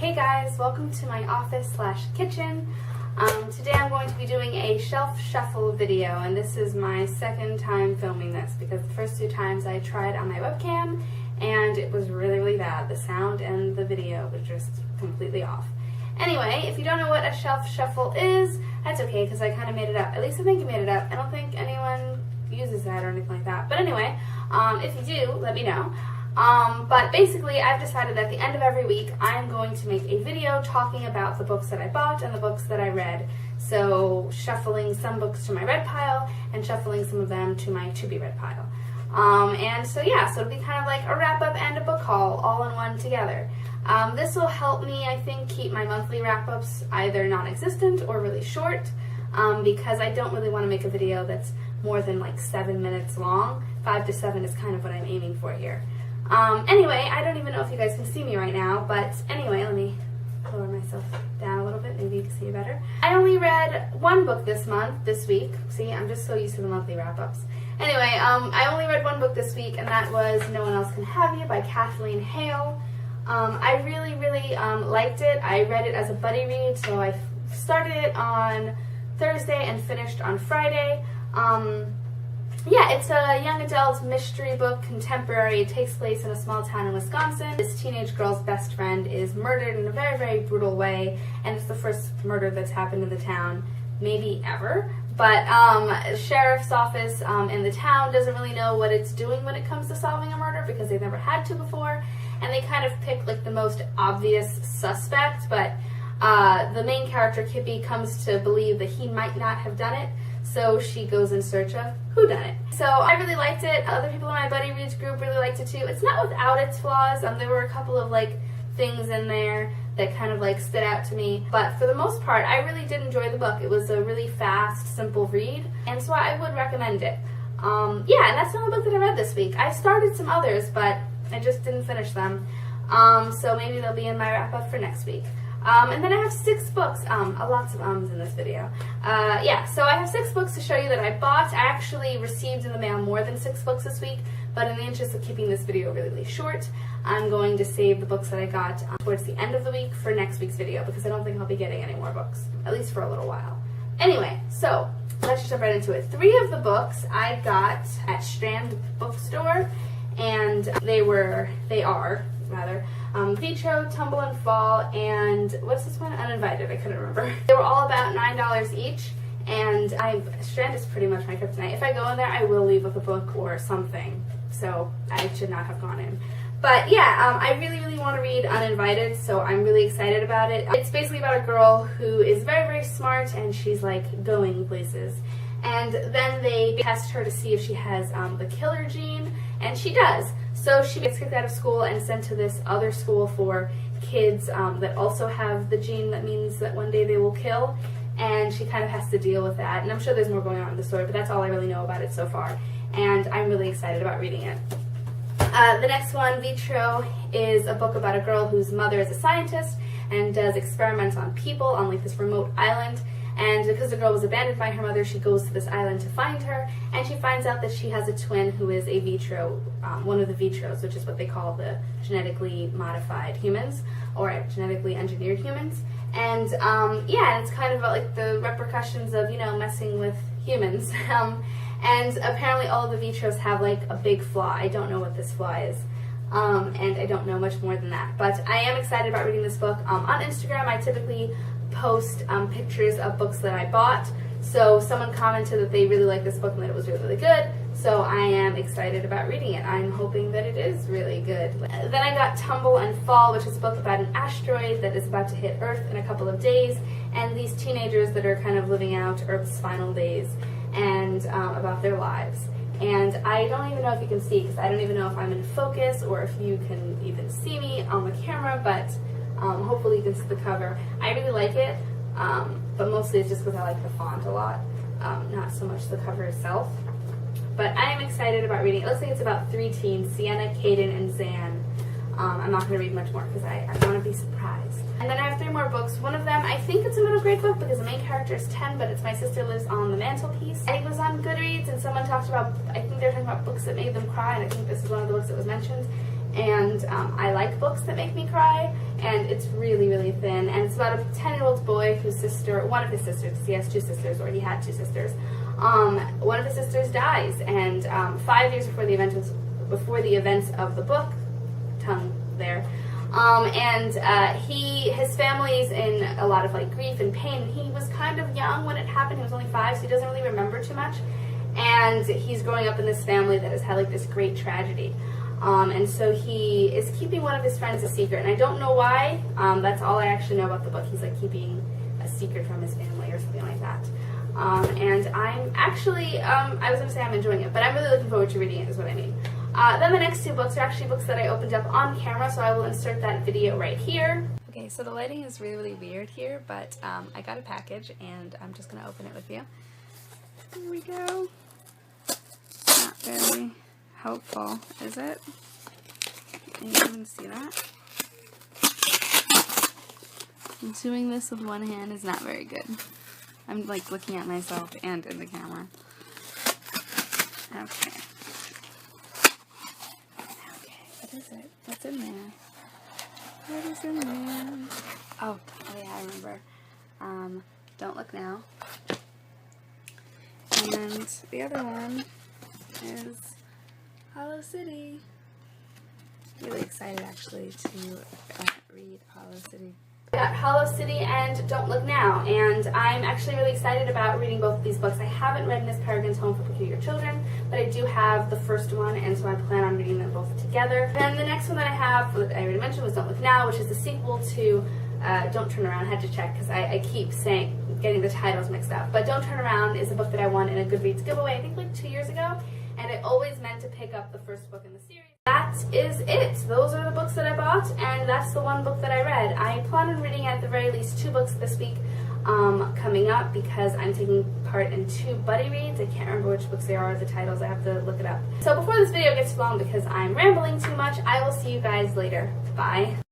Hey guys, welcome to my office / kitchen. Today I'm going to be doing a shelf shuffle video, and this is my second time filming this because the first two times I tried on my webcam and it was really bad. The sound and the video was just completely off. Anyway, if you don't know what a shelf shuffle is, that's okay because I kind of made it up. At least I think I made it up. I don't think anyone uses that or anything like that. But anyway, if you do, let me know. But basically, I've decided that at the end of every week, I'm going to make a video talking about the books that I bought and the books that I read. So, shuffling some books to my read pile and shuffling some of them to my to-be-read pile. And so yeah, so it'll be kind of like a wrap-up and a book haul all in one together. This will help me, I think, keep my monthly wrap-ups either non-existent or really short, because I don't really want to make a video that's more than like 7 minutes long. 5 to 7 is kind of what I'm aiming for here. Anyway, I don't even know if you guys can see me right now, but anyway, let me lower myself down a little bit, maybe you can see me better. I only read one book this week. See, I'm just so used to the monthly wrap-ups. Anyway, I only read one book this week, and that was No One Else Can Have You by Kathleen Hale. I really liked it. I read it as a buddy read, so I started it on Thursday and finished on Friday. Yeah, it's a young adult mystery book, contemporary. It takes place in a small town in Wisconsin. This teenage girl's best friend is murdered in a very brutal way, and it's the first murder that's happened in the town, maybe ever. But the sheriff's office in the town doesn't really know what it's doing when it comes to solving a murder because they've never had to before, and they kind of pick like the most obvious suspect, but the main character, Kippy, comes to believe that he might not have done it. So she goes in search of whodunit. So I really liked it. Other people in my buddy reads group really liked it too. It's not without its flaws. There were a couple of like things in there that kind of like stood out to me. But for the most part, I really did enjoy the book. It was a really fast, simple read, and so I would recommend it. Yeah, and that's the only book that I read this week. I started some others, but I just didn't finish them. So maybe they'll be in my wrap-up for next week. And then I have 6 books, lots of ums in this video. Yeah, so I have 6 books to show you that I bought. I actually received in the mail more than 6 books this week, but in the interest of keeping this video really short, I'm going to save the books that I got towards the end of the week for next week's video, because I don't think I'll be getting any more books, at least for a little while. Anyway, so let's just jump right into it. 3 of the books I got at Strand Bookstore, and they are Vitro, Tumble and Fall, and what's this one? Uninvited, I couldn't remember. They were all about $9 each, and Strand is pretty much my kryptonite. If I go in there, I will leave with a book or something, so I should not have gone in. But yeah, I really want to read Uninvited, so I'm really excited about it. It's basically about a girl who is very smart, and she's like going places. And then they test her to see if she has the killer gene, and she does. So she gets kicked out of school and sent to this other school for kids that also have the gene that means that one day they will kill, and she kind of has to deal with that. And I'm sure there's more going on in the story, but that's all I really know about it so far, and I'm really excited about reading it. The next one, Vitro, is a book about a girl whose mother is a scientist and does experiments on people on like this remote island. And because the girl was abandoned by her mother, she goes to this island to find her, and she finds out that she has a twin who is a vitro, one of the vitros, which is what they call the genetically modified humans, or genetically engineered humans. And yeah, it's kind of about like the repercussions of, you know, messing with humans. And apparently all of the vitros have like a big flaw. I don't know what this flaw is. And I don't know much more than that. But I am excited about reading this book. On Instagram, I typically post pictures of books that I bought. So someone commented that they really liked this book and that it was really good. So I am excited about reading it. I'm hoping that it is really good. Then I got Tumble and Fall, which is a book about an asteroid that is about to hit Earth in a couple of days, and these teenagers that are kind of living out Earth's final days and about their lives. And I don't even know if you can see, because I don't even know if I'm in focus or if you can even see me on the camera, but hopefully you can see the cover. I really like it, but mostly it's just because I like the font a lot, not so much the cover itself. But I am excited about reading it. It looks like it's about 3 teens, Sienna, Caden, and Zan. I'm not going to read much more because I want to be surprised. And then I have 3 more books. One of them, I think it's a middle grade book because the main character is 10, but it's My Sister Lives on the Mantelpiece. I was on Goodreads and someone talked about, I think they were talking about books that made them cry, and I think this is one of the books that was mentioned. And I like books that make me cry, and it's really really thin, and it's about a 10-year-old boy whose sister, one of his sisters, because he has two sisters, or he had two sisters, one of his sisters dies, and 5 years before the events of the book, tongue there, his family's in a lot of like grief and pain. He was kind of young when it happened. He was only 5, so he doesn't really remember too much. And he's growing up in this family that has had like this great tragedy. And so he is keeping one of his friends a secret, and I don't know why. That's all I actually know about the book. He's like keeping a secret from his family or something like that. And I'm actually, I was going to say I'm enjoying it, but I'm really looking forward to reading it is what I mean. Then the next 2 books are actually books that I opened up on camera, so I will insert that video right here. Okay, so the lighting is really, really weird here, but I got a package, and I'm just going to open it with you. Here we go. Not very helpful, is it? Can you even see that? Doing this with one hand is not very good. I'm like looking at myself and in the camera. Okay. What is it? What's in there? What is in there? Oh yeah, I remember. Don't Look Now. And the other one is Hollow City. Really excited actually to read Hollow City. I got Hollow City and Don't Look Now, and I'm actually really excited about reading both of these books. I haven't read Miss Peregrine's Home for Peculiar Children, but I do have the first one, and so I plan on reading them both together. Then the next one that I have, that I already mentioned, was Don't Look Now, which is the sequel to Don't Turn Around. I had to check because I keep getting the titles mixed up. But Don't Turn Around is a book that I won in a Goodreads giveaway, I think like 2 years ago, and I always meant to pick up the first book in the series. That is it. Those are the books that I bought, and that's the one book that I read. I plan on reading at the very least 2 books this week coming up, because I'm taking part in 2 buddy reads. I can't remember which books they are, the titles, I have to look it up. So before this video gets long because I'm rambling too much, I will see you guys later. Bye.